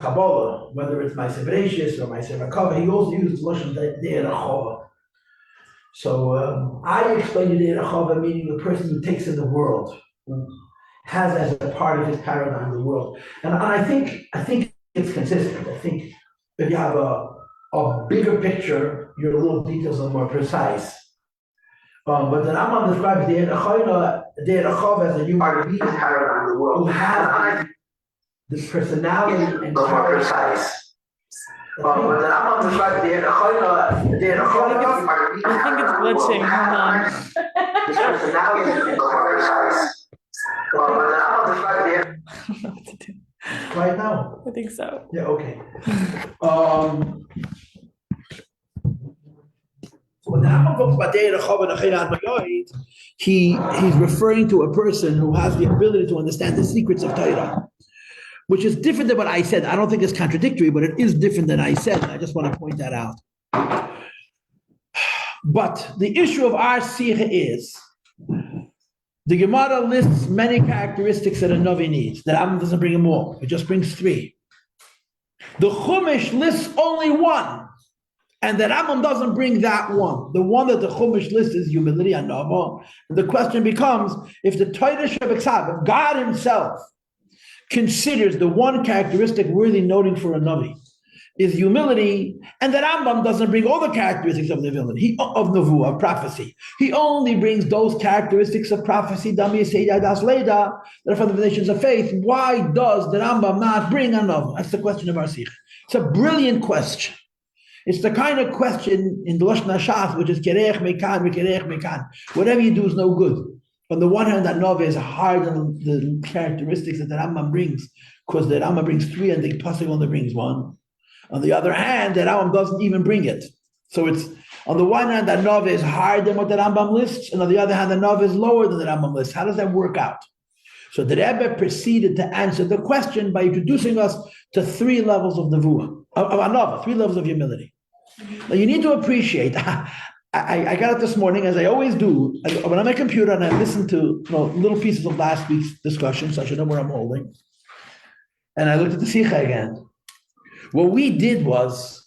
Kabbalah, whether it's Ma'aseh Bereshis or Ma'aseh Rakava, he also uses the Lashon De'er Achava. So I explain De'er Achava meaning the person who takes in the world, who has as a part of his paradigm the world. And I think it's consistent. I think if you have a bigger picture, your little details are more precise. But the Rambam describes De'er Achava as a new part of his paradigm the world, who has the personality and more precise. But the Rambam describes De'er Achava. I think it's glitching. Hold on. The personality and more precise. But the Rambam describes De'er. I don't know what to do. Right now? I think so. Yeah, okay. So when the Rambam talks about De'er Achava and Achin Admayoid, he's referring to a person who has the ability to understand the secrets of Torah, which is different than what I said. I don't think it's contradictory, but it is different than I said. I just want to point that out. But the issue of our Sikha is, the Gemara lists many characteristics that a Navi needs. The Rambam doesn't bring them all. It just brings 3. The Chumash lists only 1. And the Rambam doesn't bring that one. The one that the Chumash lists is humility and Nava. And the question becomes, if the Torah Shebeksav, if God himself considers the one characteristic worthy noting for a Navi is humility, and the Rambam doesn't bring all the characteristics of humility, of Nevuah, of prophecy. He only brings those characteristics of prophecy, that are from the nations of faith. Why does the Rambam not bring a Navi? That's the question of our Sikh. It's a brilliant question. It's the kind of question in the Lashon HaShas, which is kerech mekan, kerech mekan. Whatever you do is no good. On the one hand, that Navi is higher than the characteristics that the Rambam brings, because the Rambam brings 3 and the Pasuk only brings 1. On the other hand, the Rambam doesn't even bring it. So it's, on the one hand, that Navi is higher than what the Rambam lists, and on the other hand, the Navi is lower than the Rambam lists. How does that work out? So the Rebbe proceeded to answer the question by introducing us to 3 levels of Nevuah, of Anava, 3 levels of humility. Now you need to appreciate, I got it this morning, as I always do. I went on my computer and I listened to little pieces of last week's discussion, so I should know where I'm holding. And I looked at the Sikha again. What we did was,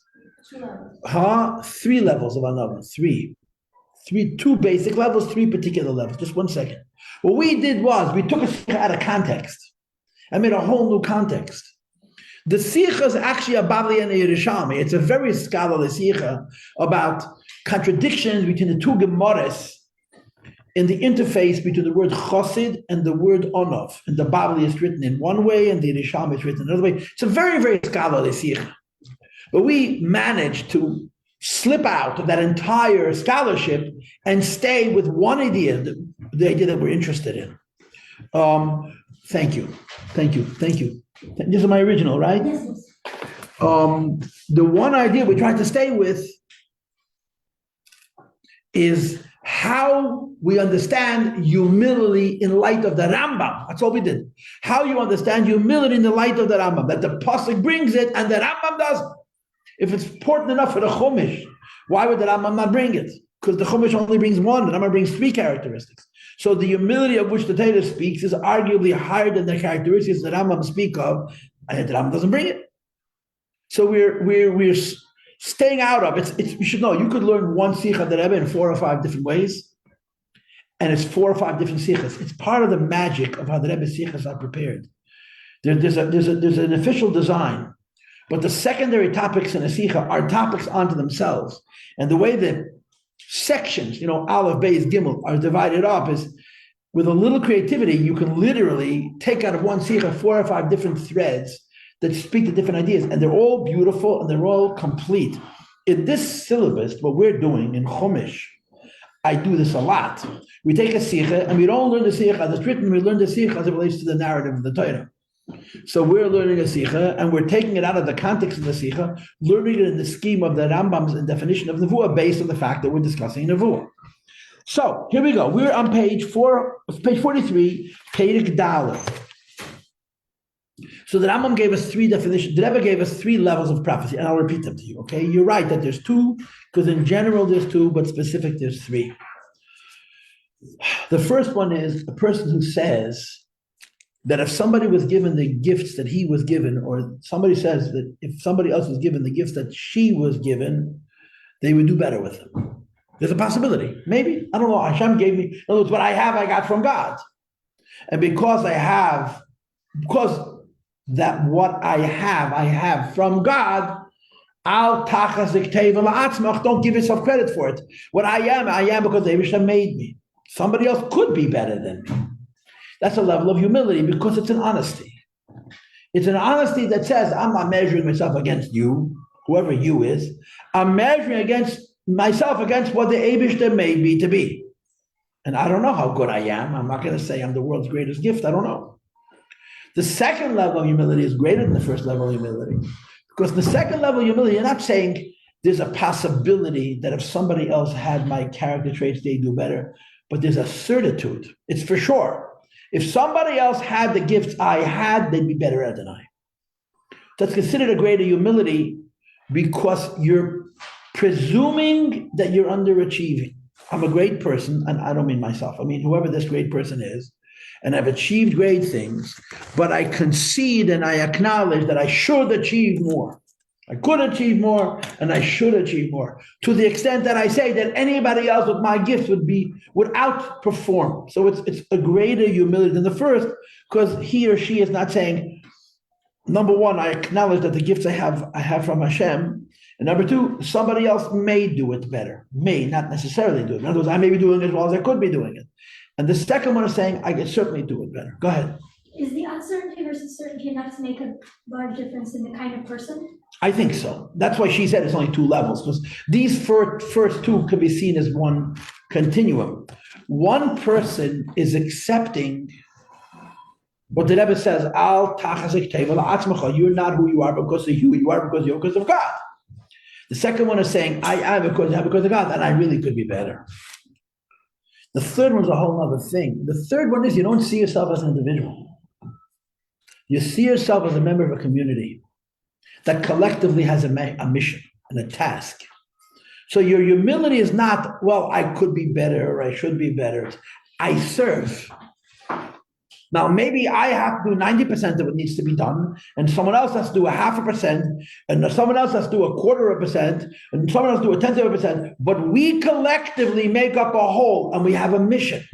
3 levels of Anava, 2 basic levels, 3 particular levels. Just 1 second. What we did was, we took a Sikha out of context and made a whole new context. The Sikha is actually a Babli and a Yerushalmi. It's a very scholarly Sikha about contradictions between the 2 Gemaras in the interface between the word Chosid and the word Onov. And the Babli is written in one way and the Yerushalmi is written another way. It's a very, very scholarly Sikha. But we managed to slip out of that entire scholarship and stay with one idea, the idea that we're interested in. Thank you. This is my original, right? Yes. The one idea we tried to stay with is how we understand humility in light of the Rambam. That's all we did. How you understand humility in the light of the Rambam, that the Pasuk brings it and the Rambam doesn't. If it's important enough for the Chumash, why would the Rambam not bring it? Because the Chumash only brings 1, the Rambam brings 3 characteristics. So the humility of which the Torah speaks is arguably higher than the characteristics that Rambam speak of, and the Rambam doesn't bring it. So we're staying out of it. You should know, you could learn one Sikha of the Rebbe in 4 or 5 different ways, and it's 4 or 5 different Sikhas. It's part of the magic of how the Rebbe's Sikhas are prepared. There's an official design, but the secondary topics in a Sikha are topics unto themselves. And the way the sections, Aleph, Beis, Gimel, are divided up is, with a little creativity, you can literally take out of one Sikha 4 or 5 different threads that speak to different ideas, and they're all beautiful and they're all complete. In this syllabus, what we're doing in Chumash, I do this a lot. We take a Sikha and we don't learn the Sikha as it's written, we learn the Sikha as it relates to the narrative of the Torah. So we're learning a Sikha and we're taking it out of the context of the Sikha, learning it in the scheme of the Rambam's definition of Nevuah based on the fact that we're discussing Nevuah. So here we go. We're on page 43, Perek Dalet. So the Rambam gave us 3 definitions. The Rebbe gave us 3 levels of prophecy, and I'll repeat them to you, okay? You're right that there's 2, because in general there's 2, but specific there's 3. The first one is a person who says that if somebody was given the gifts that he was given, or somebody says that if somebody else was given the gifts that she was given, they would do better with them. There's a possibility. Maybe. I don't know. Hashem gave me, in other words, what I have, I got from God. And because that what I have from God, don't give yourself credit for it. What I am because the Eibishter made me. Somebody else could be better than me. That's a level of humility because it's an honesty. It's an honesty that says, I'm not measuring myself against you, whoever you is. I'm measuring against myself against what the Eibishter made me to be. And I don't know how good I am. I'm not going to say I'm the world's greatest gift. I don't know. The second level of humility is greater than the first level of humility. Because the second level of humility, you're not saying there's a possibility that if somebody else had my character traits, they do better. But there's a certitude. It's for sure. If somebody else had the gifts I had, they'd be better at than I. That's considered a greater humility because you're presuming that you're underachieving. I'm a great person, and I don't mean myself. I mean whoever this great person is, and I've achieved great things, but I concede and I acknowledge that I should achieve more. I could achieve more, and I should achieve more, to the extent that I say that anybody else with my gifts would outperform. So it's a greater humility than the first, because he or she is not saying, number one, I acknowledge that the gifts I have from Hashem, and number two, somebody else may do it better, may not necessarily do it. In other words, I may be doing it as well as I could be doing it. And the second one is saying, I can certainly do it better. Go ahead. Is the uncertainty versus certainty enough to make a large difference in the kind of person? I think so. That's why she said it's only two levels, because these first two could be seen as one continuum. One person is accepting what the Rebbe says, Al tachazik teva la'atzmacha. You're not who you are because of you are because of God. The second one is saying, I am because of God, and I really could be better. The third one's a whole other thing. The third one is you don't see yourself as an individual. You see yourself as a member of a community that collectively has a mission and a task. So your humility is not, well, I could be better or I should be better. It's, I serve. Now, maybe I have to do 90% of what needs to be done, and someone else has to do 0.5%, and someone else has to do 0.25%, and someone else do 0.1%, but we collectively make up a whole, and we have a mission.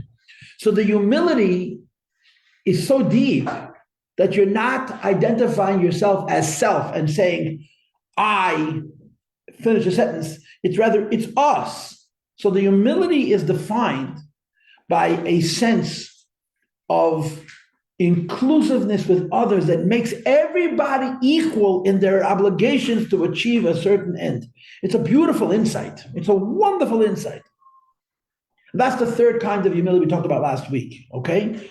So the humility is so deep that you're not identifying yourself as self and saying, I finish a sentence. It's rather, it's us. So the humility is defined by a sense of inclusiveness with others that makes everybody equal in their obligations to achieve a certain end. It's a beautiful insight. It's a wonderful insight. That's the third kind of humility we talked about last week, okay?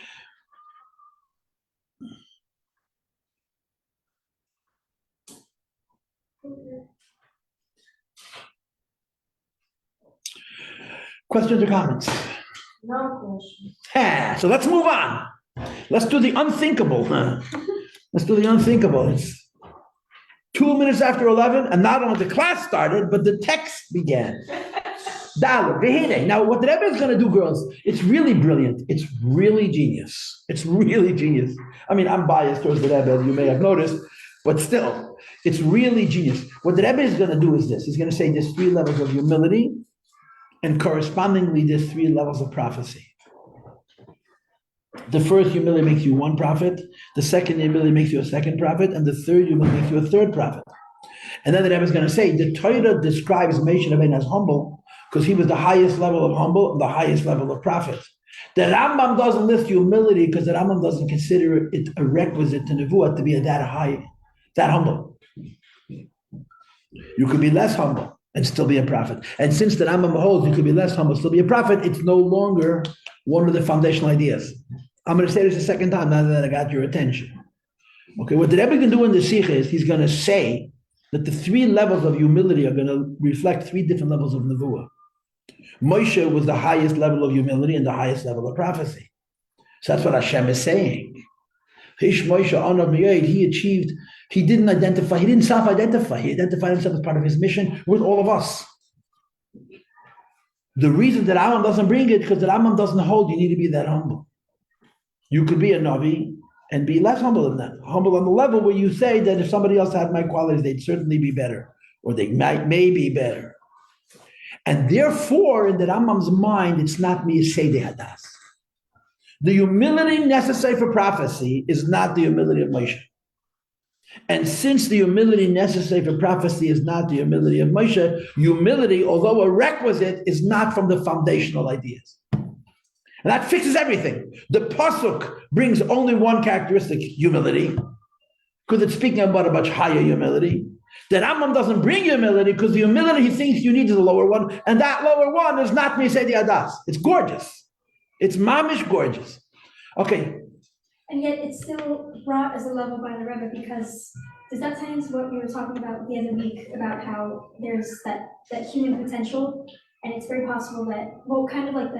Questions or comments? No question. So let's move on. Let's do the unthinkable. Let's do the unthinkable. It's 2 minutes after 11, and not only the class started, but the text began. Now, what the Rebbe is going to do, girls, it's really brilliant. It's really genius. It's really genius. I mean, I'm biased towards the Rebbe, as you may have noticed, but still, it's really genius. What the Rebbe is going to do is this. He's going to say there's 3 levels of humility, and correspondingly, there's 3 levels of prophecy. The first humility makes you 1 prophet, the second humility makes you a 2nd prophet, and the third humility makes you a 3rd prophet. And then the Rebbe is going to say, the Torah describes Moshe Rabbeinu as humble because he was the highest level of humble and the highest level of prophet. The Rambam doesn't list humility because the Rambam doesn't consider it a requisite to Nevuah to be that high, that humble. You could be less humble and still be a prophet. And since the Rambam holds you could be less humble, still be a prophet, it's no longer one of the foundational ideas. I'm going to say this a 2nd time now that I got your attention. Okay, what the Rebbe can do in the Sikha is he's going to say that the 3 levels of humility are going to reflect 3 different levels of Nevuah. Moshe was the highest level of humility and the highest level of prophecy. So that's what Hashem is saying. He achieved, he didn't self-identify. He identified himself as part of his mission with all of us. The reason that Rambam doesn't bring it because the Rambam doesn't hold you need to be that humble. You could be a Navi and be less humble than them. Humble on the level where you say that if somebody else had my qualities, they'd certainly be better, or they may be better. And therefore, in the Rambam's mind, it's not miyasei hadas. The humility necessary for prophecy is not the humility of Moshe. And since the humility necessary for prophecy is not the humility of Moshe, humility, although a requisite, is not from the foundational ideas. And that fixes everything. The Pasuk brings only one characteristic, humility, because it's speaking about a much higher humility. The Rambam doesn't bring humility because the humility he thinks you need is the lower one, and that lower one is not Misei Adas. It's gorgeous. It's mamish gorgeous. Okay. And yet it's still brought as a level by the Rebbe, because does that tie into what we were talking about the other week about how there's that human potential, and it's very possible that, well, kind of like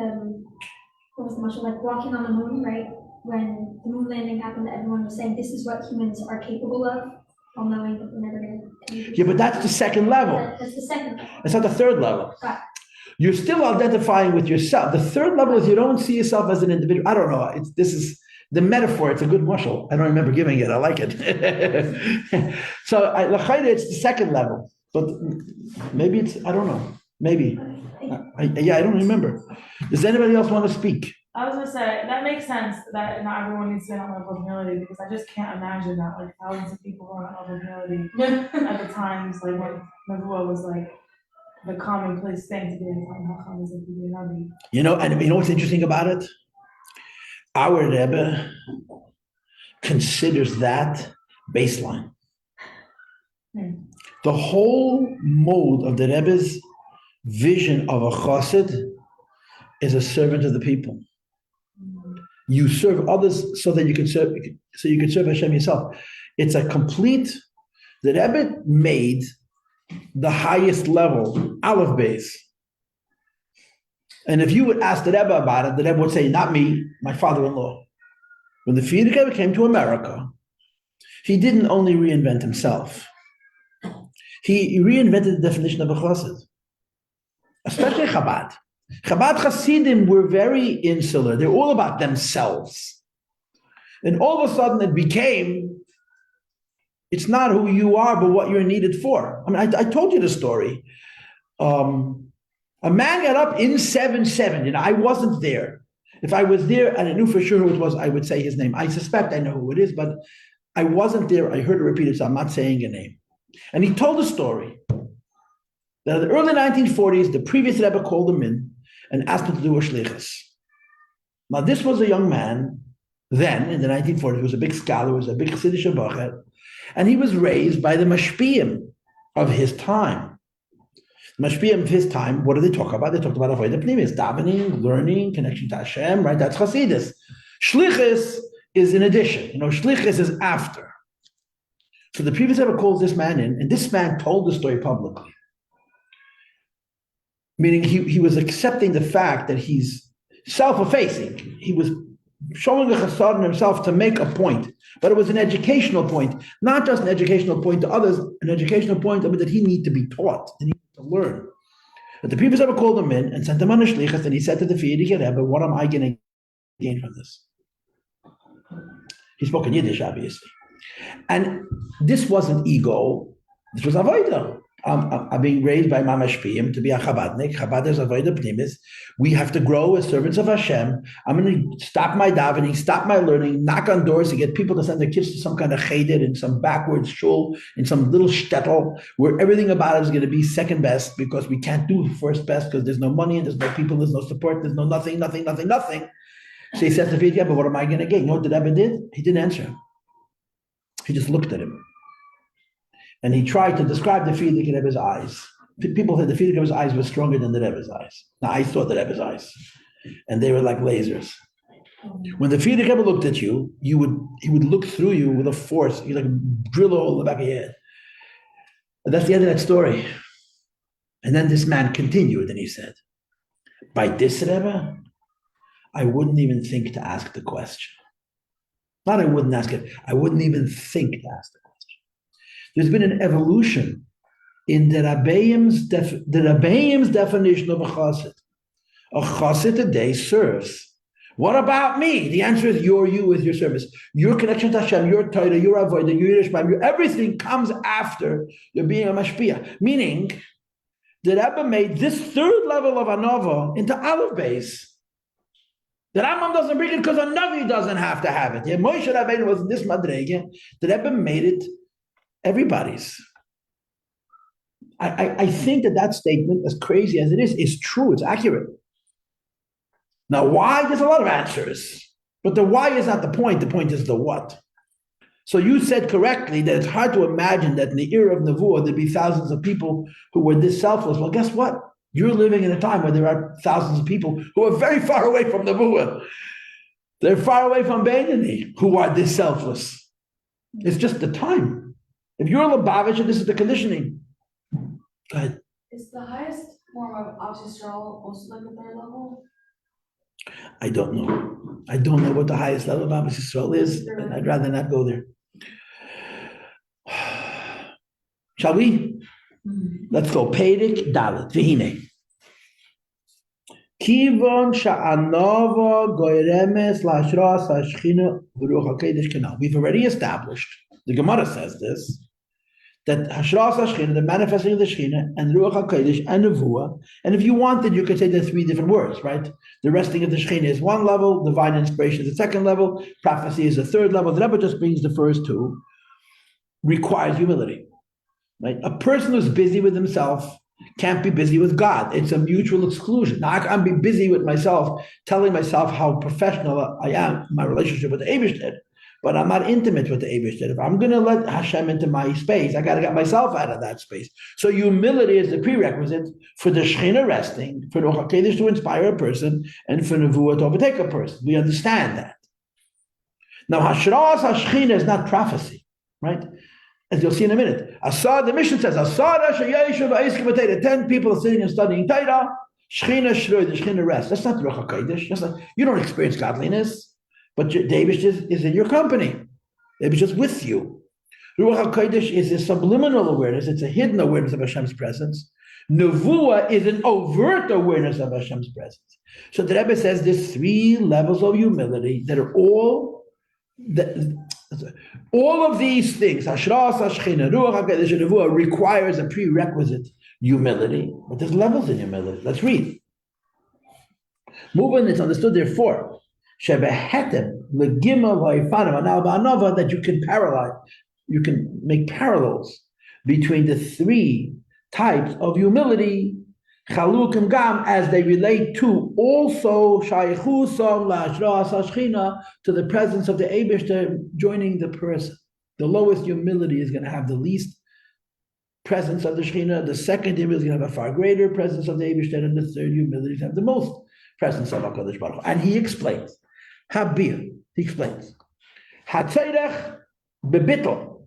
what was the muscle, like walking on the moon, right? When the moon landing happened, everyone was saying this is what humans are capable of, while knowing that we're never going to. Yeah, but that's the second level. That's the second level. It's not the third level. Right. You're still identifying with yourself. The third level is you don't see yourself as an individual. I don't know. This is the metaphor. It's a good muscle. I don't remember giving it. I like it. So it's the second level, but maybe it's, I don't know. Maybe. I don't remember. Does anybody else want to speak? I was gonna say, that makes sense that not everyone needs to be on that level of humility, because I just can't imagine that like thousands of people were on that level of humility at the times, like when Nebuah was like the commonplace thing to be in how common is it to be a Navi? You know, and you know what's interesting about it? Our Rebbe considers that baseline. The whole mode of the Rebbe's vision of a chassid is a servant of the people. You serve others so that you can serve Hashem yourself. It's a complete. The Rebbe made the highest level, Aleph base. And if you would ask the Rebbe about it, the Rebbe would say, not me, my father-in-law. When the Frierdiker came to America, he didn't only reinvent himself. He reinvented the definition of a chassid, especially Chabad. Chabad Hasidim were very insular. They're all about themselves. And all of a sudden it became, it's not who you are, but what you're needed for. I mean, I told you the story. A man got up in 7-7. I wasn't there. If I was there and I knew for sure who it was, I would say his name. I suspect I know who it is, but I wasn't there. I heard it repeated, so I'm not saying a name. And he told a story that in the early 1940s, the previous Rebbe called him in and asked him to do a shlichus. Now, this was a young man then, in the 1940s, he was a big scholar, he was a big Chassidish bacher, and he was raised by the mashpiyim of his time. The mashpiyim of his time, what did they talk about? They talked about avodah pnimis, davening, learning, connection to Hashem, right? That's Chassidus. Shlichus is in addition. Shlichus is after. So the previous Rebbe calls this man in, and this man told the story publicly. Meaning he was accepting the fact that he's self-effacing. He was showing a chasad in himself to make a point, but it was an educational point, not just an educational point to others, an educational point that he needed to be taught, that he needed to learn. But the previous Rebbe called him in and sent him on a shlichus, and he said to the Frierdiker Rebbe, what am I going to gain from this? He spoke in Yiddish, obviously. And this wasn't ego, this was avodah. I'm being raised by Mamashpiyim to be a Chabadnik. Chabad is avodah pnimis. We have to grow as servants of Hashem. I'm going to stop my davening, stop my learning, knock on doors to get people to send their kids to some kind of cheder in some backwards shul, in some little shtetl, where everything about it is going to be second best because we can't do first best because there's no money and there's no people, there's no support, there's no nothing. So he says to Frierdiker, yeah, but what am I going to get? You know what the Rebbe did? He didn't answer him. He just looked at him. And he tried to describe the Frierdiker Rebbe's eyes. People said the Frierdiker Rebbe's eyes were stronger than the Rebbe's eyes. Now, I saw the Rebbe's eyes, and they were like lasers. When the Frierdiker Rebbe looked at you, he would look through you with a force. He'd like drill a hole in the back of your head. And that's the end of that story. And then this man continued, and he said, by this Rebbe, I wouldn't even think to ask the question. Not I wouldn't ask it. I wouldn't even think to ask the question. There's been an evolution in the Rabbeim's definition of a chassid. A chassid today serves What about me? The answer is you with your service. Your connection to Hashem, your Torah, your avodah, your Yiddishkeit, everything comes after you're being a mashpia. Meaning, the Rebbe made this third level of anova into Aleph base. The Rambam doesn't bring it because a Navi doesn't have to have it. Yeah, Moshe Rabbeinu was in this madrege. The Rebbe made it everybody's. I think that statement, as crazy as it is true. It's accurate. Now, why? There's a lot of answers. But the why is not the point. The point is the what. So you said correctly that it's hard to imagine that in the era of Nevuah, there'd be thousands of people who were this selfless. Well, guess what? You're living in a time where there are thousands of people who are very far away from Nevuah. They're far away from Beinani, who are this selfless. It's just the time. If you're a Lubavitcher, this is the conditioning. Go ahead. Is the highest form of Yisrael also like the third level? I don't know. I don't know what the highest level of Abbas Yisrael is, and I'd rather not go there. Shall we? Let's go. Peirik Dalet. V'hine. Kivon sha'anova goyremes la'ashras ha'shchina v'ruach ha'kedesh kenal. We've already established, the Gemara says this, that Hashras HaShechina, the manifesting of the Shechina, and Ruach HaKodesh, and Nevuah, and if you wanted, you could say there are three different words, right? The resting of the Shechina is one level, divine inspiration is the second level, prophecy is the third level. The Rebbe just brings the first two, requires humility, right? A person who's busy with himself can't be busy with God. It's a mutual exclusion. Now, I can be busy with myself, telling myself how professional I am in my relationship with the Eibishter, but I'm not intimate with the Eibishter. If I'm going to let Hashem into my space, I got to get myself out of that space. So humility is the prerequisite for the Shechina resting, for the Ruach HaKodesh to inspire a person, and for Nevuah to overtake a person. We understand that. Now, Hashras HaShechina is not prophecy, right? As you'll see in a minute. The mission says, 10 people are sitting and studying Torah, Shechina Shroi, the Shechina rest. That's not Ruach HaKodesh. That's not, you don't experience godliness. But David is in your company. David's just with you. Ruach HaKodesh is a subliminal awareness. It's a hidden awareness of Hashem's presence. Nevuah is an overt awareness of Hashem's presence. So the Rebbe says there's three levels of humility that are all of these things, Hashras, Hashchina, Ruach HaKodesh, and Nevuah, requires a prerequisite humility. But there's levels in humility. Let's read. Moving, it's understood therefore. That you can make parallels between the three types of humility, as they relate to also to the presence of the Eibishter joining the person. The lowest humility is going to have the least presence of the Shechina. The second humility is going to have a far greater presence of the Eibishter, and the third humility is going to have the most presence of HaKadosh Baruch Hu. And he explains. Habir, he explains. Hatzayrech bebitl.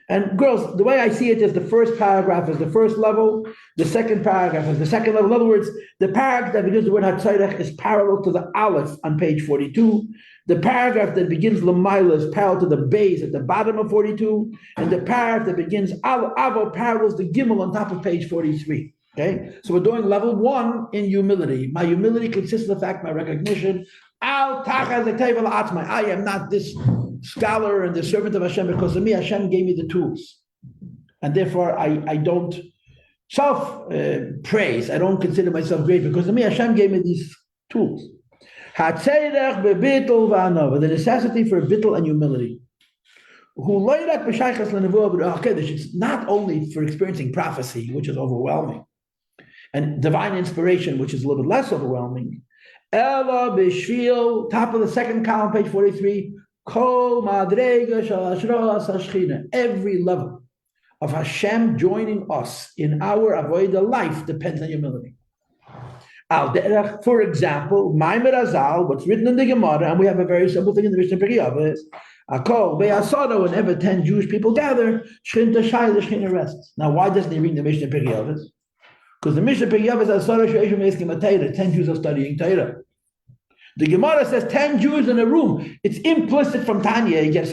And girls, the way I see it is the first paragraph is the first level, the second paragraph is the second level. In other words, the paragraph that begins the word Hatzayrech is parallel to the Aleph on page 42. The paragraph that begins Lamaila is parallel to the Beis at the bottom of 42. And the paragraph that begins Avo parallels the Gimel on top of page 43. Okay, so we're doing level one in humility. My humility consists of the fact, my recognition. I am not this scholar and the servant of Hashem because of me. Hashem gave me the tools, and therefore I don't self-praise. I don't consider myself great because of me. Hashem gave me these tools. The necessity for bittul and humility. It's not only for experiencing prophecy, which is overwhelming, and divine inspiration, which is a little bit less overwhelming. Ella b'shvil, top of the second column, page 43. Kol madrega sh'ashras hashchina. Every level of Hashem joining us in our avodah life depends on humility. For example, Maimer Azal, what's written in the Gemara, and we have a very simple thing in the Mishnah Pirkei Avos. Akol be'asada, whenever 10 Jewish people gather, Shechina Shai, the Shechina rests. Now, why doesn't he read the Mishnah Pirkei Avos? Because the Mishnah Pirkei Avos says 10 Jews are studying Torah. The Gemara says 10 Jews in a room. It's implicit from Tanya. You get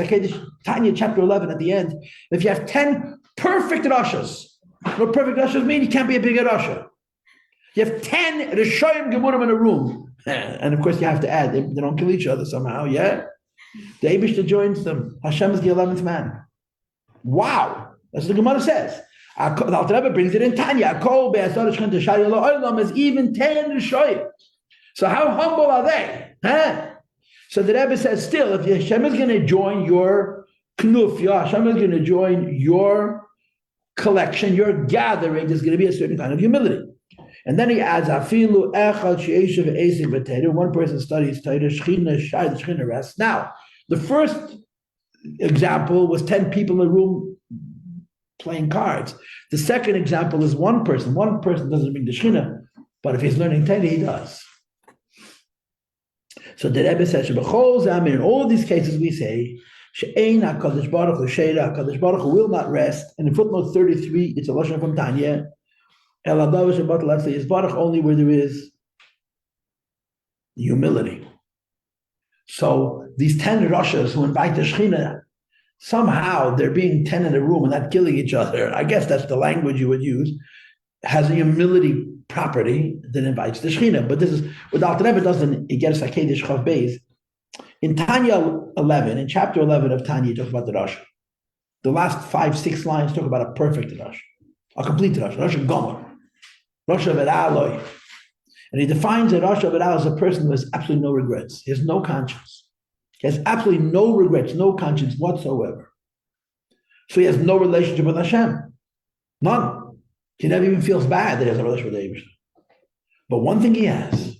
Tanya chapter 11 at the end. If you have 10 perfect Roshas, what perfect Roshas mean? You can't be a bigger Roshah. You have 10 Rishoyim Gemurim in a room. And of course, you have to add, they don't kill each other somehow, yeah? The Eibishter joins them. Hashem is the 11th man. Wow. That's what the Gemara says. The Alter Rebbe brings it in Tanya. Is even 10 Rishoyim. So how humble are they? Huh? So the Rebbe says, still, if Hashem is going to join your knufya, Hashem is going to join your collection, your gathering, there's going to be a certain kind of humility. And then he adds, Afilu echad she'eshav eisik b'teira. One person studies Torah, Shechina shai, the Shechina rests. Now, the first example was 10 people in a room playing cards. The second example is one person. One person doesn't bring the Shechina, but if he's learning Torah, he does. So the Rebbe says, in all of these cases we say, She'ein HaKadosh Baruch Hu Sheira, HaKadosh Baruch Hu will not rest. And in footnote 33, it's a lashon from Tanya. El Adav Shabbat Latzli is Baruch only where there is humility. So these 10 Roshas who invite the Shechina, somehow they're being 10 in a room and not killing each other. I guess that's the language you would use. Has a humility property that invites the Shechina. But this is what the Alter Rebbe does in Igeres HaKedesh Chav Beis. In Tanya 11, in chapter 11 of Tanya, he talks about the Rosh. The last 5-6 lines talk about a perfect Rosh, a complete Rosh, Rosh Gomer, Rosh Averaloi. And he defines a Rosh Averaloi as a person who has absolutely no regrets. He has no conscience. He has absolutely no regrets, no conscience whatsoever. So he has no relationship with Hashem. None. He never even feels bad that he has a relationship with Hashem. But one thing he has,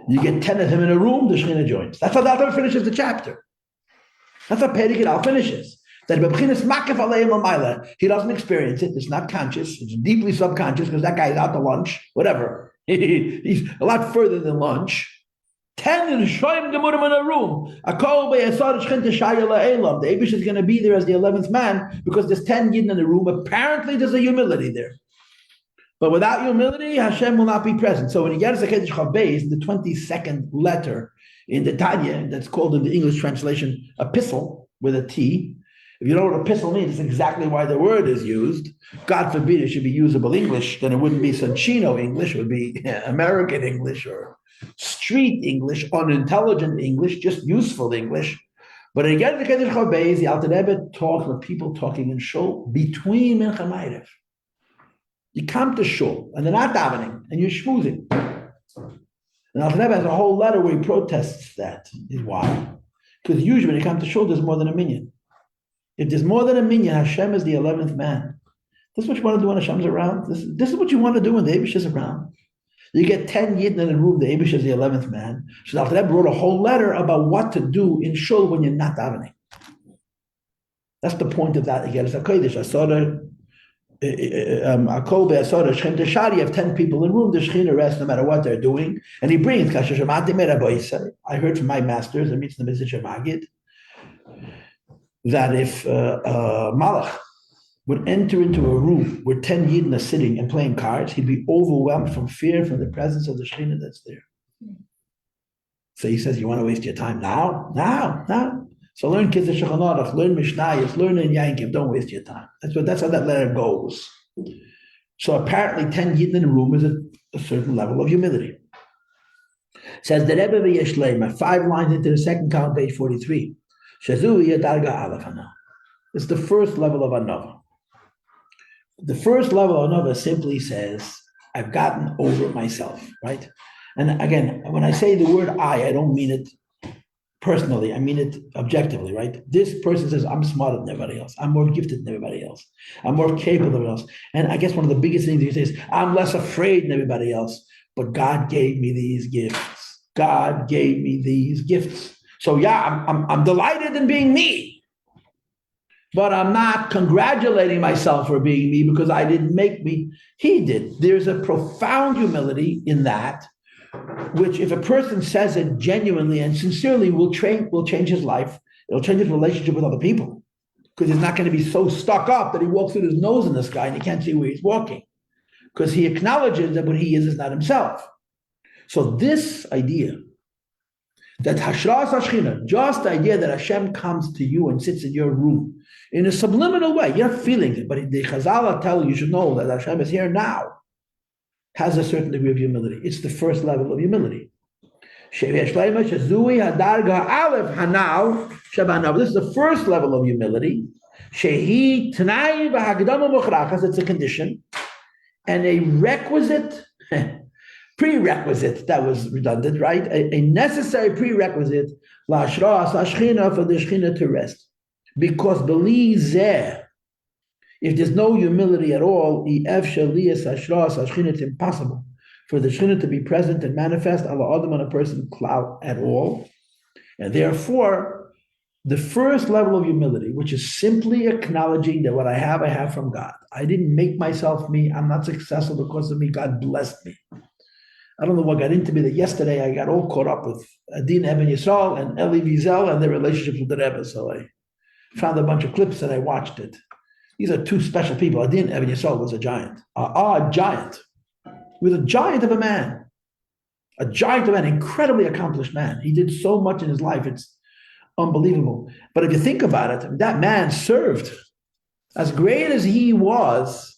you get 10 of him in a room, the Shechina joins. That's how the Alter finishes the chapter. That's how Perek Yud finishes. That he doesn't experience it. It's not conscious. It's deeply subconscious because that guy is out to lunch, whatever. He's a lot further than lunch. 10 in Shoyim Gemurim in a room. The Eibush is going to be there as the 11th man because there's 10 Yidden in the room. Apparently, there's a humility there. But without humility, Hashem will not be present. So when you get to Kedesh Chav Beis, the 22nd letter in the Tanya, that's called in the English translation, epistle, with a T. If you know what epistle means, it's exactly why the word is used. God forbid it should be usable English, then it wouldn't be Sanchino English, it would be American English or street English, unintelligent English, just useful English. But again, the Kedesh Chav Beis, the Alter Rebbe talks with people talking in shul between Mincha Ma'ariv. You come to shul and they're not davening and you're schmoozing. And Alter Rebbe has a whole letter where he protests that. Why? Because usually when you come to shul, there's more than a minyan. If there's more than a minyan, Hashem is the 11th man. This is what you want to do when Hashem's around. This is what you want to do when the Eibush is around. You get 10 Yidden in the room, the Eibush is the 11th man. So Alter Rebbe wrote a whole letter about what to do in shul when you're not davening. That's the point of that. Again, it's a Kodesh. I saw the you have 10 people in the room, the Shechina rests no matter what they're doing. And he brings, I heard from my masters, it meets the message of Magid, that if Malach would enter into a room where 10 Yidden are sitting and playing cards, he'd be overwhelmed from fear from the presence of the Shechina that's there. So he says, you want to waste your time now? Now. So learn Kitzur Shulchan Aruch, learn Mishnayos, learn in Yankiv. Don't waste your time. That's how that letter goes. So apparently 10 Yidden in the room is a certain level of humility. Says the Rebbe v'Yeshlema, 5 lines into the second column, page 43. Shazu Yadarga Aleph Hana. It's the first level of Anova. The first level of Anova simply says, I've gotten over myself, right? And again, when I say the word I don't mean it personally, I mean it objectively, right? This person says, I'm smarter than everybody else. I'm more gifted than everybody else. I'm more capable than everybody else. And I guess one of the biggest things he says is, I'm less afraid than everybody else, but God gave me these gifts. God gave me these gifts. So yeah, I'm delighted in being me, but I'm not congratulating myself for being me because I didn't make me. He did. There's a profound humility in that, which if a person says it genuinely and sincerely will change his life. It'll change his relationship with other people because he's not going to be so stuck up that he walks with his nose in the sky and he can't see where he's walking because he acknowledges that what he is not himself. So this idea that Hashras Hashchina, just the idea that Hashem comes to you and sits in your room in a subliminal way, you're not feeling it, but the Chazal tell you should know that Hashem is here now, has a certain degree of humility. It's the first level of humility. This is the first level of humility. It's a condition and a requisite, prerequisite, that was redundant, right? A necessary prerequisite for the Shekhinah to rest. Because believe there, if there's no humility at all, it's impossible for the Shekhinah to be present and manifest Allah Adam on a person cloud at all. And therefore, the first level of humility, which is simply acknowledging that what I have from God. I didn't make myself me. I'm not successful because of me. God blessed me. I don't know what got into me that yesterday I got all caught up with Adin Eben Yisrael and Eli Wiesel and their relationships with the Rebbe. So I found a bunch of clips and I watched it. These are two special people. Adin Eben Yisrael was a giant. A giant. He was a giant of a man. A giant of an incredibly accomplished man. He did so much in his life. It's unbelievable. But if you think about it, that man served. As great as he was,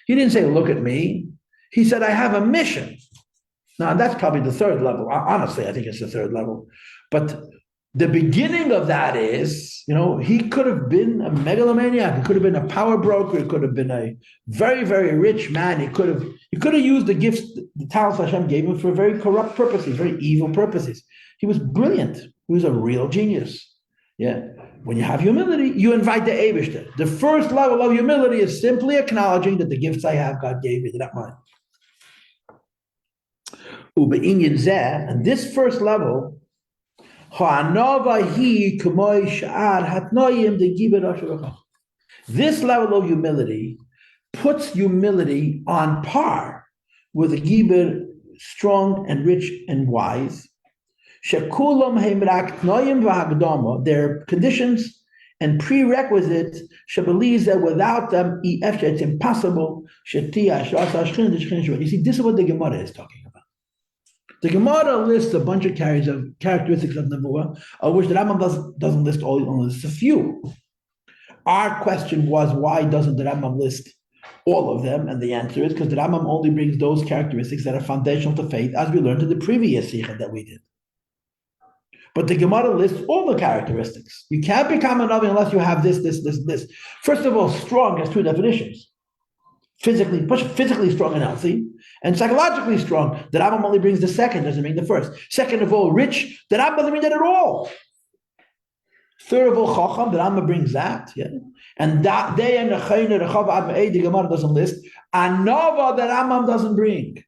he didn't say, look at me. He said, I have a mission. Now, that's probably the third level. Honestly, I think it's the third level. But the beginning of that is, he could have been a megalomaniac. He could have been a power broker. He could have been a very, very rich man. He could have used the gifts, the talents Hashem gave him for very corrupt purposes, very evil purposes. He was brilliant. He was a real genius. Yeah. When you have humility, you invite the Eibishter. The first level of humility is simply acknowledging that the gifts I have, God gave me, they're not mine. And this first level, this level of humility puts humility on par with a giber strong and rich and wise. They're conditions and prerequisites believes that without them, it's impossible. You see, this is what the Gemara is talking about. The Gemara lists a bunch of characteristics of Nebuah, of which the Rambam doesn't list all, only lists a few. Our question was, why doesn't the Rambam list all of them? And the answer is because the Rambam only brings those characteristics that are foundational to faith, as we learned in the previous Sikha that we did. But the Gemara lists all the characteristics. You can't become a Navi unless you have this. First of all, strong has two definitions. Physically strong and healthy, and psychologically strong. The Rambam only brings the second, doesn't mean the first. Second of all, rich. The Rambam doesn't mean that at all. Third of all, Chacham. The Rambam brings that. Yeah. And that the Gemara doesn't list. Anova, the Rambam doesn't bring.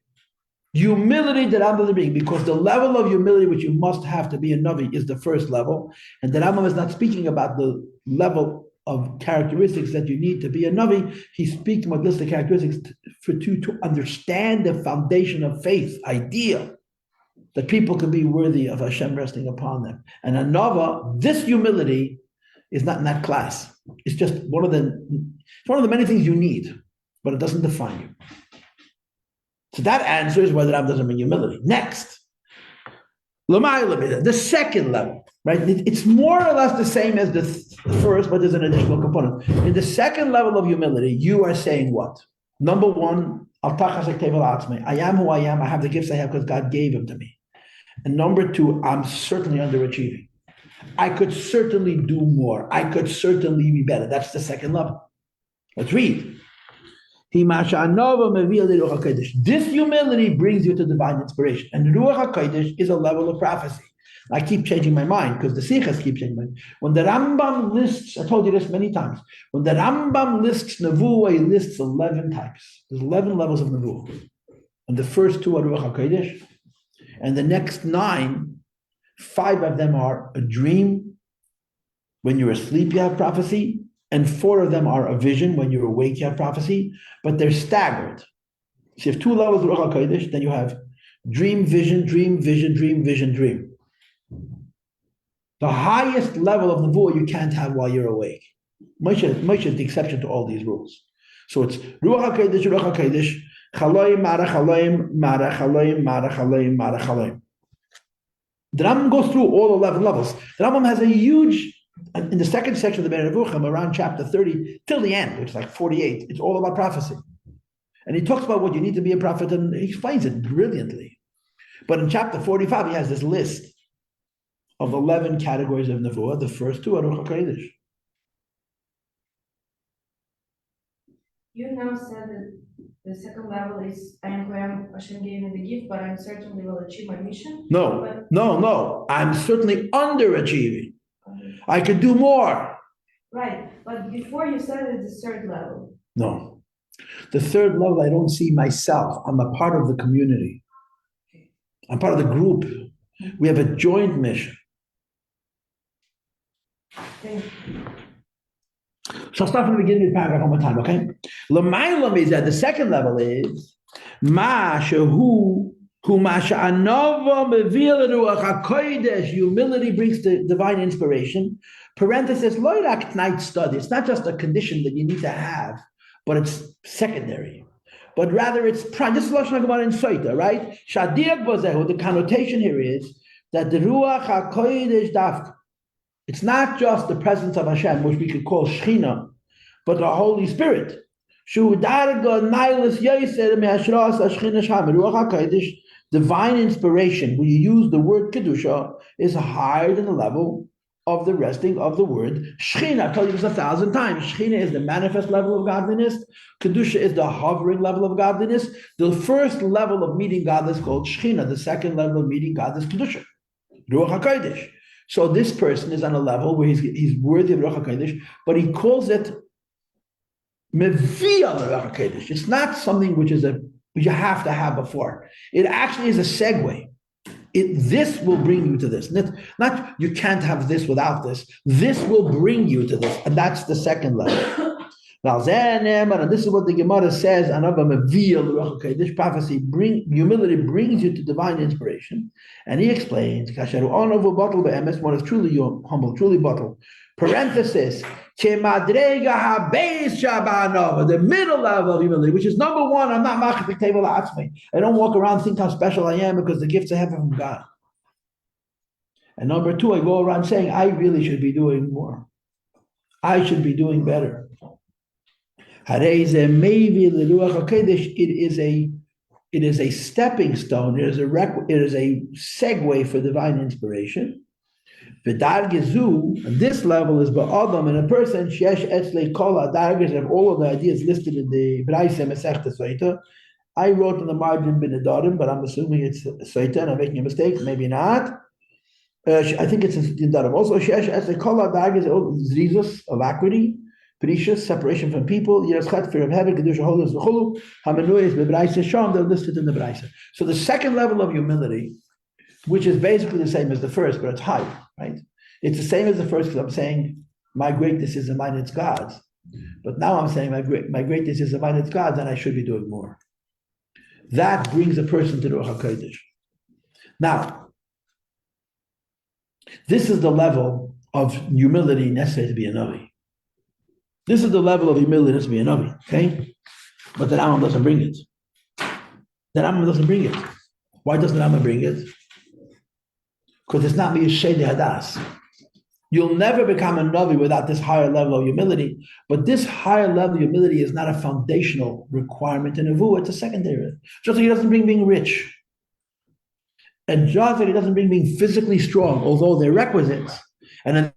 Humility that Rambam doesn't bring, because the level of humility which you must have to be a Navi is the first level, and the Rambam is not speaking about the level of characteristics that you need to be a Navi. He's speaking about this, the characteristics to understand the foundation of faith, idea that people can be worthy of Hashem resting upon them. And a Nava, this humility is not in that class. It's just one of the many things you need, but it doesn't define you. So that answers whether Rambam doesn't mean humility. Next, the second level, right? It's more or less the same as the first, but there's an additional component. In the second level of humility, you are saying what? Number one, I am who I am. I have the gifts I have because God gave them to me. And number two, I'm certainly underachieving. I could certainly do more. I could certainly be better. That's the second level. Let's read. This humility brings you to divine inspiration. And Ruach HaKodesh is a level of prophecy. I keep changing my mind because the Sikhs keep changing my mind. When the Rambam lists, I told you this many times, when the Rambam lists Nevuah, he lists 11 types. There's 11 levels of Nevuah. And the first two are Ruach HaKodesh. And the next 9, 5 of them are a dream. When you're asleep, you have prophecy. And 4 of them are a vision. When you're awake, you have prophecy, but they're staggered. So you have 2 levels of Ruach HaKodesh, then you have dream, vision, dream, vision, dream, vision, dream. The highest level of Nevuah you can't have while you're awake. Moshe is the exception to all these rules. So it's Ruach HaKodesh, Ruach HaKodesh, Chaloim, Mara Chaloim, Mara Chaloim, Mara Chaloim, Mara Chaloim. The Rambam goes through all 11 levels. The Rambam has a huge, in the second section of the Be'er Nevuchim, around chapter 30 till the end, which is like 48, it's all about prophecy. And he talks about what you need to be a prophet, and he explains it brilliantly. But in chapter 45, he has this list of 11 categories of nevuah. The first two are Ruach HaKodesh. You now said that the second level is I am who I am, Hashem gave me the gift, but I certainly will achieve my mission. No. I'm certainly underachieving. I could do more. Right, but before you said it's the third level. No. The third level, I don't see myself. I'm a part of the community. I'm part of the group. We have a joint mission. Thank you. So I'll start from the beginning of the paragraph one more time, okay? L'maylam is that the second level is humility brings the divine inspiration. Parenthesis, loirak night study. It's not just a condition that you need to have, but it's secondary. But rather it's prime. This is Lashon HaGemara in Soita, right? Shadiak bazehu, the connotation here is that the Ruach HaKodesh dafka. It's not just the presence of Hashem, which we could call Shechina, but the Holy Spirit. Divine inspiration, when you use the word Kedusha, is higher than the level of the resting of the word Shechina. I've told you this 1,000 times. Shechina is the manifest level of godliness. Kedusha is the hovering level of godliness. The first level of meeting God is called Shechina. The second level of meeting God is Kedusha, Ruach HaKodesh. So this person is on a level where he's worthy of Ruach HaKodesh, but he calls it Mevi al Ruach HaKodesh. It's not something which you have to have before. It actually is a segue. This will bring you to this. Not you can't have this without this. This will bring you to this, and that's the second level. Now, this is what the Gemara says. This prophecy, humility brings you to divine inspiration, and he explains, one is truly humble, truly bottled. Parenthesis, the middle level of humility, which is number one. I'm not machzik table atzmi. I don't walk around think how special I am because the gifts I have from God. And number two, I go around saying I really should be doing more. I should be doing better. It is a stepping stone. It is a segue for divine inspiration. And this level is ba'adam in a person. Shesh etzlei kol hadargos of all of the ideas listed in the Braise Masechta Soita. I wrote in the margin bin Adarim, but I'm assuming it's Soita, and I'm making a mistake. Maybe not. I think it's in Adarim. Also, shesh etzlei kol hadargos zrizus, alacrity. Precious, separation from people, Yiraschat, fear of heaven, Kedusha, holiness, V'chulu, Hamenuyas, Bebraisa, Sham, they're listed in the Braisa. So the second level of humility, which is basically the same as the first, but it's higher, right? It's the same as the first because I'm saying my greatness isn't mine, it's God's. But now I'm saying my greatness isn't mine, it's God's, and I should be doing more. That brings a person to the Ruach HaKodesh. Now, this is the level of humility necessary to be a Navi. This is the level of humility that's being Navi, okay? But the Rambam doesn't bring it. The Rambam doesn't bring it. Why doesn't the Rambam bring it? Because it's not Miyashei Hadas. You'll never become a Navi without this higher level of humility. But this higher level of humility is not a foundational requirement in Nevuah, it's a secondary. Just like he doesn't bring being rich. And just like he doesn't bring being physically strong, although they're requisites. And in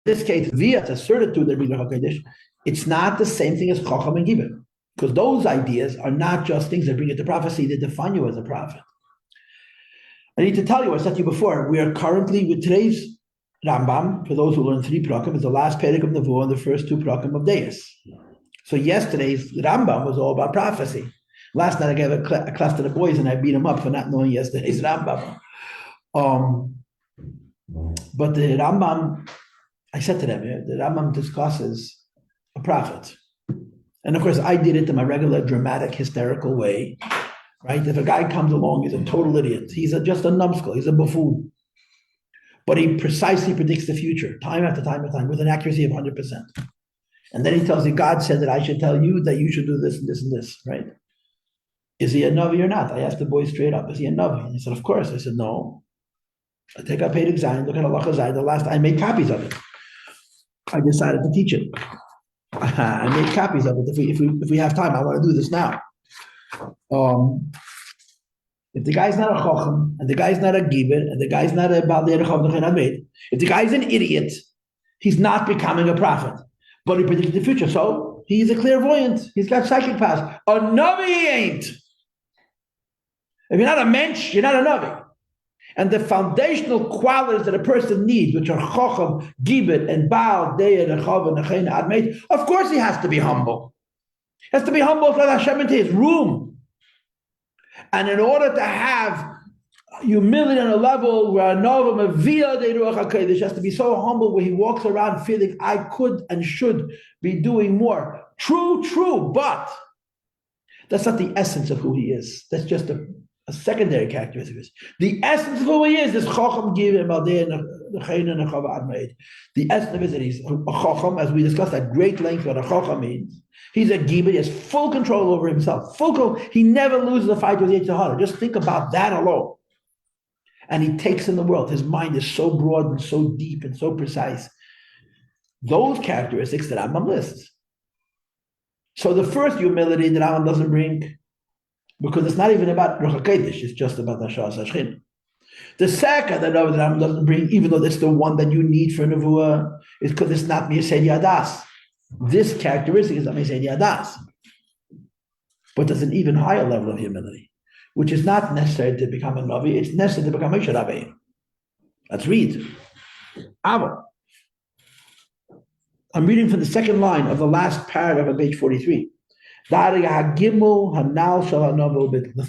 this case, via the certitude that brings HaKodesh, it's not the same thing as Chacham and Gibber. Because those ideas are not just things that bring it to prophecy, they define you as a prophet. I need to tell you, I said to you before, we are currently with today's Rambam, for those who learn 3 prakim, is the last perek of Nevuah and the first 2 prakim of Deis. So yesterday's Rambam was all about prophecy. Last night I gave a class to the boys and I beat them up for not knowing yesterday's Rambam. But the Rambam, I said to them, the Rambam discusses a prophet. And of course, I did it in my regular dramatic, hysterical way, right? If a guy comes along, he's a total idiot. He's just a numbskull. He's a buffoon. But he precisely predicts the future, time after time after time, with an accuracy of 100%. And then he tells you, God said that I should tell you that you should do this and this and this, right? Is he a Navi or not? I asked the boy straight up, is he a Navi? And he said, of course. I said, no. I take out Perek Zayin, look at Allah Zayin. The last I made copies of it. I decided to teach it. I made copies of it. If we have time, I want to do this now. If the guy's not a chacham, and the guy's not a giver, and the guy's not a Baal Derech Avnei Admeit, if the guy's an idiot, he's not becoming a prophet. But he predicted the future, so he's a clairvoyant. He's got psychic powers. A Navi he ain't. If you're not a mensch, you're not a Navi. And the foundational qualities that a person needs, which are chacham, gibbet, and Baal, Deir, Rechav, and Nechein, Admeit, of course he has to be humble. He has to be humble for Hashem into his room. And in order to have humility on a level where a Nova Mavia de Ruach HaKodesh has to be so humble where he walks around feeling I could and should be doing more. True, but that's not the essence of who he is. That's just a secondary characteristic. The essence of who he is Chacham Giv and Baldei and Nechav Admeit. The essence of it is that he's a Chacham, as we discussed at great length what a Chacham means. He's a Giba, he has full control over himself. He never loses a fight with Yetzer Hara. Just think about that alone. And he takes in the world. His mind is so broad and so deep and so precise. Those characteristics that Rambam lists. So the first humility that Rambam doesn't bring, because it's not even about Ruach HaKodesh, it's just about Hashas Hashchin. The second that Rambam doesn't bring, even though it's the one that you need for Nevuah, is because it's not Miyased Yadas. This characteristic is not Miyased Yadas. But there's an even higher level of humility, which is not necessary to become a Navi, it's necessary to become a Moshe Rabbeinu. Let's read. Ava. I'm reading from the second line of the last paragraph on page 43. The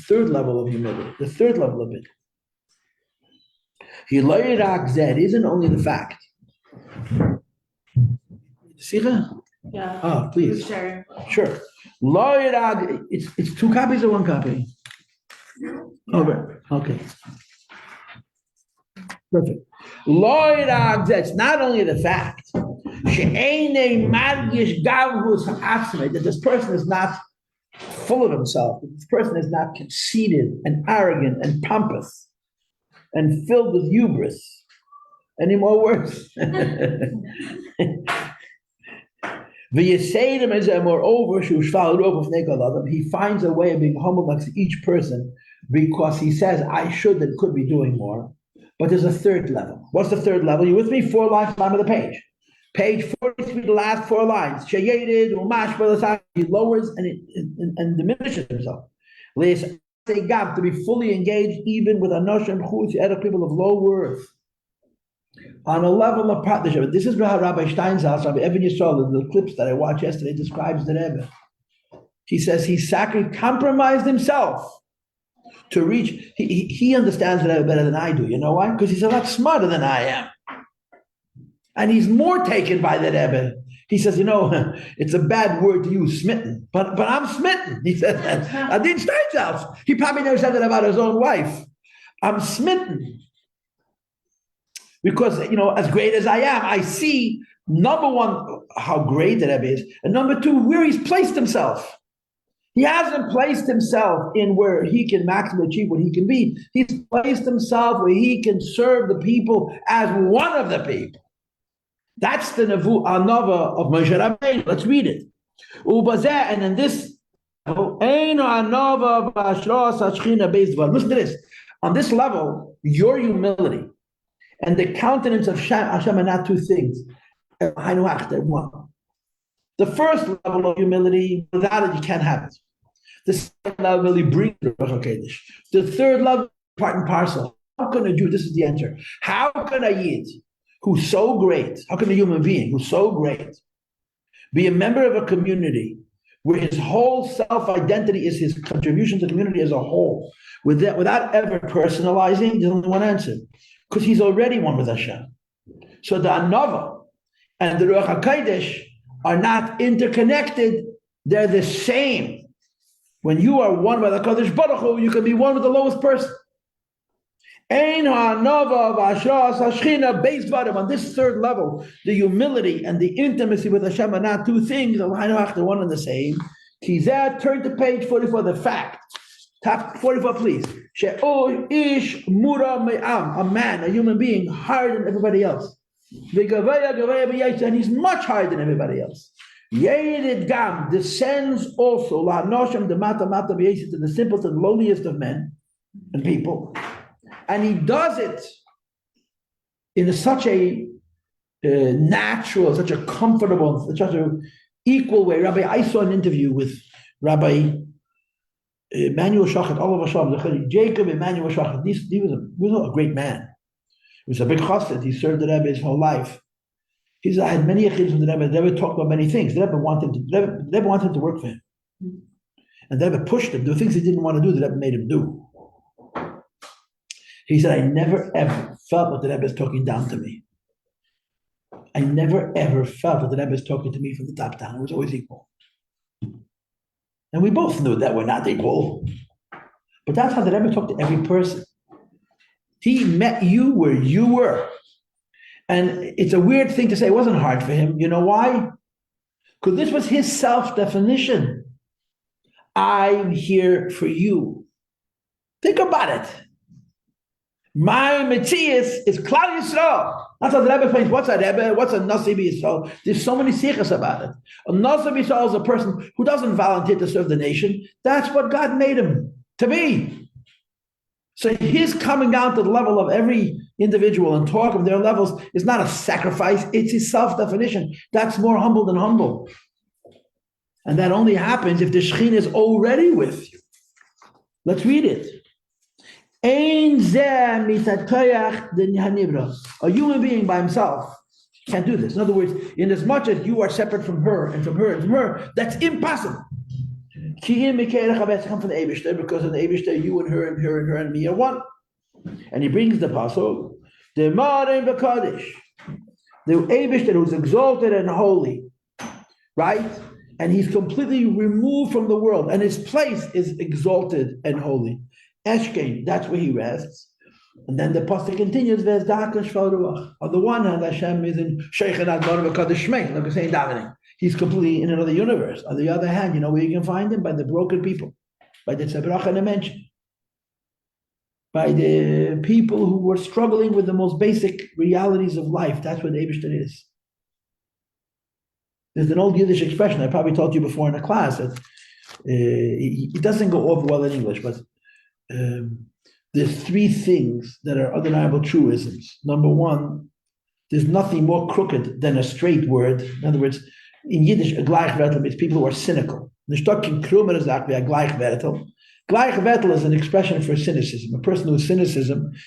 third level of humility, the third level of it. It isn't only the fact. Yeah. Oh, please. Sure. Sure. It's two copies or one copy? Oh, right. Okay. Perfect. It's not only the fact that this person is not full of himself, that this person is not conceited and arrogant and pompous and filled with hubris. Any more words? Moreover, he finds a way of being humble next to each person because he says, I should and could be doing more. But there's a third level. What's the third level? You with me? 4 lines bottom of the page. Page 43, the last 4 lines. He lowers and diminishes himself. To be fully engaged even with Anoshim Chutz, people of low worth. On a level of partnership. This is how Rabbi Steinsaltz, Rabbi Evan Yisrael, in the clips that I watched yesterday, describes the Rebbe. He says he compromised himself to reach. He understands the Rebbe better than I do. You know why? Because he's a lot smarter than I am. And he's more taken by the Rebbe. He says, it's a bad word to use, smitten. But I'm smitten. He said that. Adin Steinsaltz. He probably never said that about his own wife. I'm smitten. Because, as great as I am, I see, number one, how great the Rebbe is, and number two, where he's placed himself. He hasn't placed himself in where he can maximally achieve what he can be. He's placed himself where he can serve the people as one of the people. That's the Anava of Moshe Rabbeinu. Let's read it. And in this, listen to this. On this level, your humility and the countenance of Hashem are not two things. They're one. The first level of humility, without it, you can't have it. The second level really brings the Ruach HaKodesh. The third level, part and parcel. How can a Jew, this is the answer, how can a Yid who's so great, how can a human being who's so great be a member of a community where his whole self-identity is his contribution to the community as a whole, without ever personalizing? There's only one answer. Because he's already one with Hashem. So the Anava and the Ruach HaKodesh are not interconnected, they're the same. When you are one with the Kadosh Baruch Hu, you can be one with the lowest person. On this third level, the humility and the intimacy with Hashem are not two things, they're one and the same. Turn to page 44, the fact. Top 44, please. A man, a human being, higher than everybody else. And he's much higher than everybody else. Descends also to the simpleton, lowliest of men. and people. And he does it in such a natural, such a comfortable, such an equal way. Rabbi, I saw an interview with Rabbi Emmanuel Shachat, Oliver Sham, Jacob Emmanuel Shachat. He was a great man. He was a big chassid. He served the Rebbe his whole life. He said, I had many achieves with the Rebbe. The Rebbe talked about many things. The Rebbe wanted him to work for him. And the Rebbe pushed him. There were things he didn't want to do, the Rebbe made him do. He said, I never ever felt that the Rebbe is talking down to me. I never ever felt that the Rebbe is talking to me from the top down. It was always equal. And we both knew that we're not equal. But that's how the Rebbe talked to every person. He met you where you were. And it's a weird thing to say. It wasn't hard for him. You know why? Because this was his self-definition. I'm here for you. Think about it. My Metzias is Klal Yisrael. That's how the Rebbe explains. What's a Rebbe? What's a Nasi B'Yisrael? There's so many sikhs about it. A Nasi B'Yisrael is a person who doesn't volunteer to serve the nation. That's what God made him to be. So his coming down to the level of every individual and talk of their levels is not a sacrifice. It's his self-definition. That's more humble than humble. And that only happens if the Shekhinah is already with you. Let's read it. A human being by himself can't do this. In other words, in as much as you are separate from her and from her and from her, that's impossible. Come from the Eibishter, because in the Eibishter, you and her and her and her and me are one. And he brings the pasuk, the Marim v'Kadosh, the Eibishter who's exalted and holy, right? And he's completely removed from the world, and his place is exalted and holy. Eshkein, that's where he rests. And then the pasuk continues, on the one hand, Hashem is in Sheikh Adar v'Kadosh Shmei, like we're saying davening. He's completely in another universe. On the other hand, you know where you can find him? By the broken people, by the Tzebrach and mention, by the people who were struggling with the most basic realities of life. That's what Eibishter is. There's an old Yiddish expression, I probably told you before in a class, that it doesn't go over well in English, but there's three things that are undeniable truisms. Number one, there's nothing more crooked than a straight word. In other words, in Yiddish, a gleichwertel means people who are cynical. Gleichwertel is an expression for cynicism. A person who is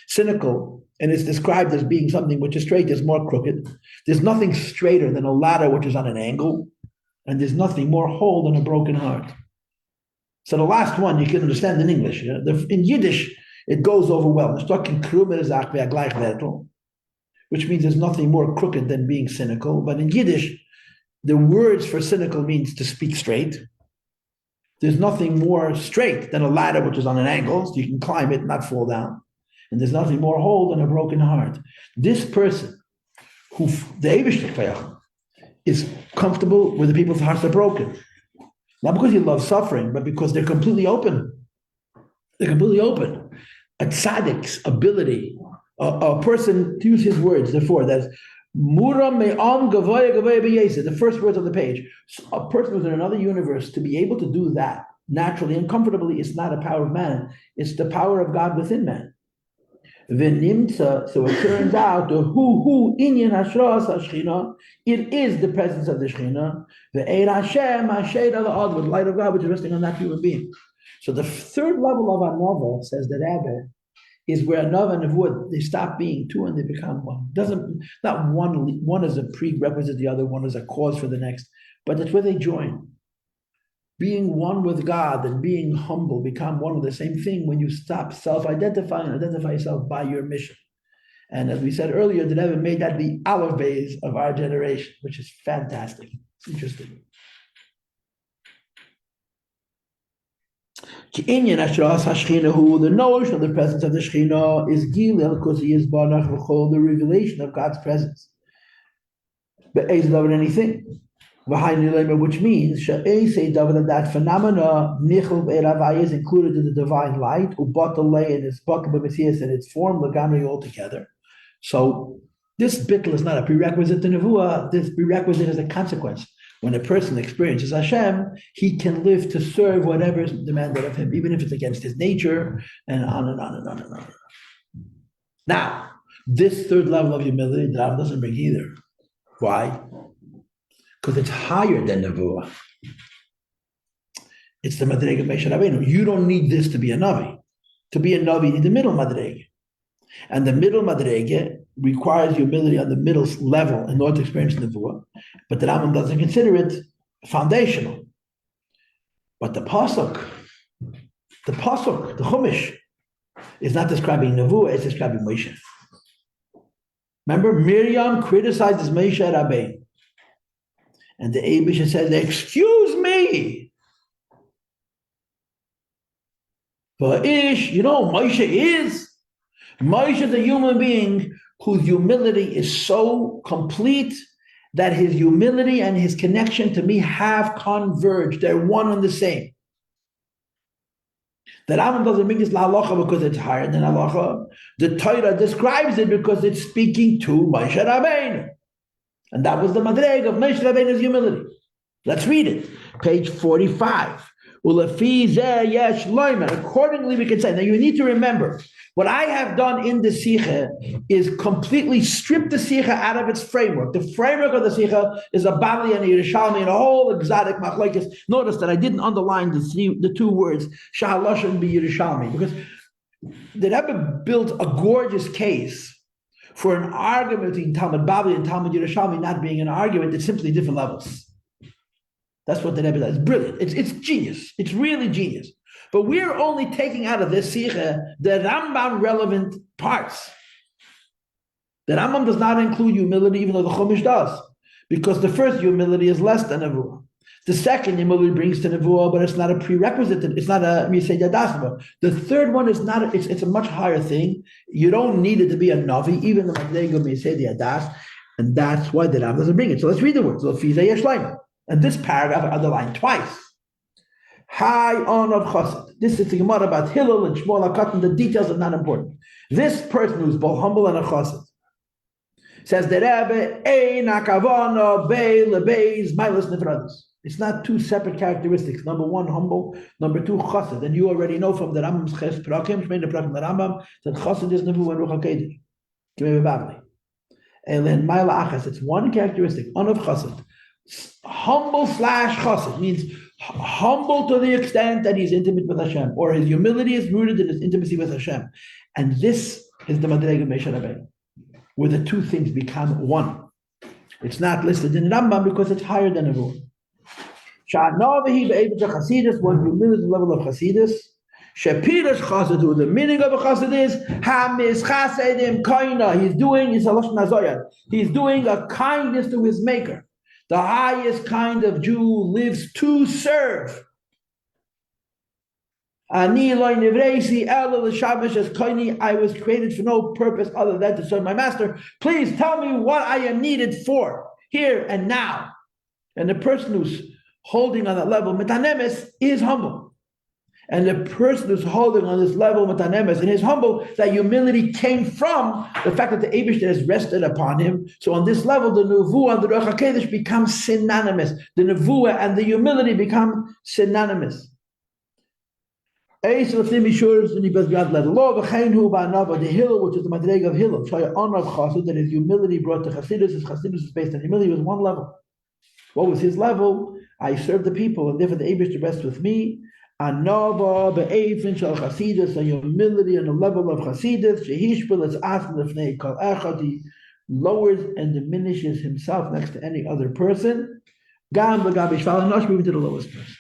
cynical, and is described as being something which is straight, is more crooked. There's nothing straighter than a ladder which is on an angle, and there's nothing more whole than a broken heart. So the last one you can understand in English. You know? In Yiddish, it goes over well. Which means there's nothing more crooked than being cynical. But in Yiddish, the words for cynical means to speak straight. There's nothing more straight than a ladder which is on an angle, so you can climb it and not fall down. And there's nothing more whole than a broken heart. This person, who the Eibishter is comfortable with the people's hearts are broken. Not because he loves suffering, but because they're completely open. They're completely open. A tzaddik's ability, a person, to use his words, therefore, that's Muram me'am gavoya gavoya b'yesed, the first words on the page. A person who's in another universe, to be able to do that naturally and comfortably is not a power of man, it's the power of God within man. V'nimtza, so it turns out, the hu inyan hashras hashchina, it is the presence of the Shechina, the Eir Hashem, Hashed al-Ad, with the light of God, which is resting on that human being. So the third level of Anova, says the Rebbe, is where Anova and Nevuah, they stop being two and they become one. Not one is a prerequisite, the other one is a cause for the next, but that's where they join. Being one with God and being humble become one of the same thing when you stop self-identifying and identify yourself by your mission. And as we said earlier, the Rebbe made that the Aleph Beis of our generation, which is fantastic. It's interesting. The notion of the presence of the Shekhinah is Gilel, because he is Barach V'chol, the revelation of God's presence. But Eis David anything. Which means that phenomena is included in the divine light, and its and its form altogether. So this bittul is not a prerequisite to nevuah. This prerequisite is a consequence. When a person experiences Hashem, he can live to serve whatever is demanded of him, even if it's against his nature, and on and on and on and on. Now, this third level of humility, the Ram doesn't bring either. Why? Because it's higher than Nevuah. It's the Madrega of Moshe Rabbeinu. You don't need this to be a Navi. To be a Navi, you need the middle Madrega. And the middle Madrega requires humility on the middle level in order to experience Nevuah. But the Rambam doesn't consider it foundational. But the Pasuk, the Chumash, is not describing Nevuah, it's describing Moshe. Remember, Miriam criticizes Moshe Rabbeinu. And the Eibusha says, excuse me. But Moshe is a human being whose humility is so complete that his humility and his connection to me have converged. They're one and the same. The Rambam doesn't bring this la halacha because it's higher than halacha. The Torah describes it because it's speaking to Moshe Rabbeinu. And that was the madreg of Moshe Rabbeinu's humility. Let's read it. Page 45. Accordingly, we can say, now you need to remember, what I have done in the Sikha is completely stripped the Sikha out of its framework. The framework of the Sikha is a Bavli and a Yerushalmi and a whole exotic machlokes. Notice that I didn't underline the two words, Shahalash and Yerushalmi, because the Rebbe built a gorgeous case for an argument between Talmud Bavli and Talmud Yerushalmi not being an argument, it's simply different levels. That's what the Rebbe does. It's brilliant. It's genius. It's really genius. But we're only taking out of this Sikha the Rambam relevant parts. The Rambam does not include humility, even though the Chumash does, because the first humility is less than Nevuah. The second humility brings to Nevuah, but it's not a prerequisite. It's not a Misay Yadasma. The third one is not. It's a much higher thing. You don't need it to be a Navi, even the Madrega Misay Yadas, and that's why the Rambam doesn't bring it. So let's read the words. And this paragraph underlined twice. High on of Chassid. This is the Gemara about Hillel and Shmuel HaKatan. The details are not important. This person who's both humble and a Chassid says the Rebbe Ein Hakavana Bei Lebeis Milas Nefradis. It's not two separate characteristics. Number one, humble. Number two, Chassid. And you already know from the Rambam's Ches Prakim, Shmein Prakim the Rambam, that Chassid is Nevu and Ruach HaKodesh. Kimei Bavli. And then Maila Achas. It's one characteristic. On of Chassid. Humble / chassid means humble to the extent that he's intimate with Hashem, or his humility is rooted in his intimacy with Hashem. And this is the Madreg of Moshe Rabbeinu, where the two things become one. It's not listed in Rambam because it's higher than Nevuah. Sha'anavihi be'evet chassidus, one humility the level of chassidus. Shepirash chassid, who the meaning of a chassid is hamiz chasedim kaina. He's doing a kindness to his maker. The highest kind of Jew lives to serve. I was created for no purpose other than to serve my master. Please tell me what I am needed for, here and now. And the person who's holding on that level, metanemes, is humble. And the person who's holding on this level, metanemes, and is humble, that humility came from the fact that the Eibusher has rested upon him. So on this level, the Nevuah and the Ruach HaKodesh become synonymous. The Nevuah and the humility become synonymous. The Hillel, which is the Madreg of Hillel, that his humility brought to Chassidus. His Chassidus is based on humility, was one level. What was his level? I serve the people, and therefore the Eibusher rests with me. Anova be'efin shel Chassidus, a humility on the level of Chassidus. Shehishbel es as lefnei kol echad, he lowers and diminishes himself next to any other person. Gam v'gabi shval nosh, moving to the lowest person.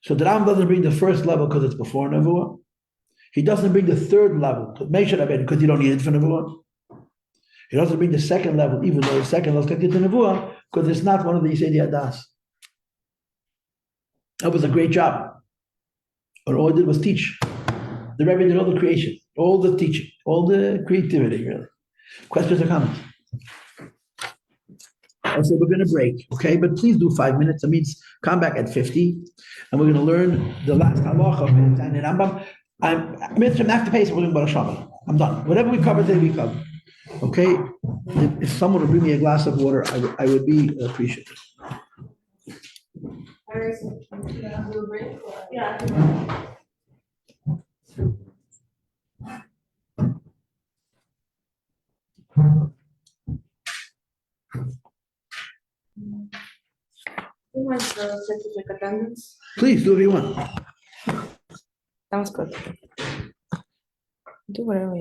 So the Ram doesn't bring the first level because it's before Nevuah. He doesn't bring the third level, Moshe Rabbeinu, because you don't need it for Nevuah. He doesn't bring the second level, even though the second level is connected to Nevuah, because it's not one of the Yisei Adas. That was a great job. But all I did was teach. The Rebbe did all the creation, all the teaching, all the creativity, really. Questions or comments? I said we're going to break, okay? But please do 5 minutes. That means come back at 50, and we're going to learn the last halacha of Rambam. I'm after pace. We're going to go to Shabbat. I'm done. Whatever we cover today, we cover. Okay? If someone would bring me a glass of water, I would be appreciative. Yeah. Who wants the specific attendance? Please, do what you want. Sounds good. Do whatever.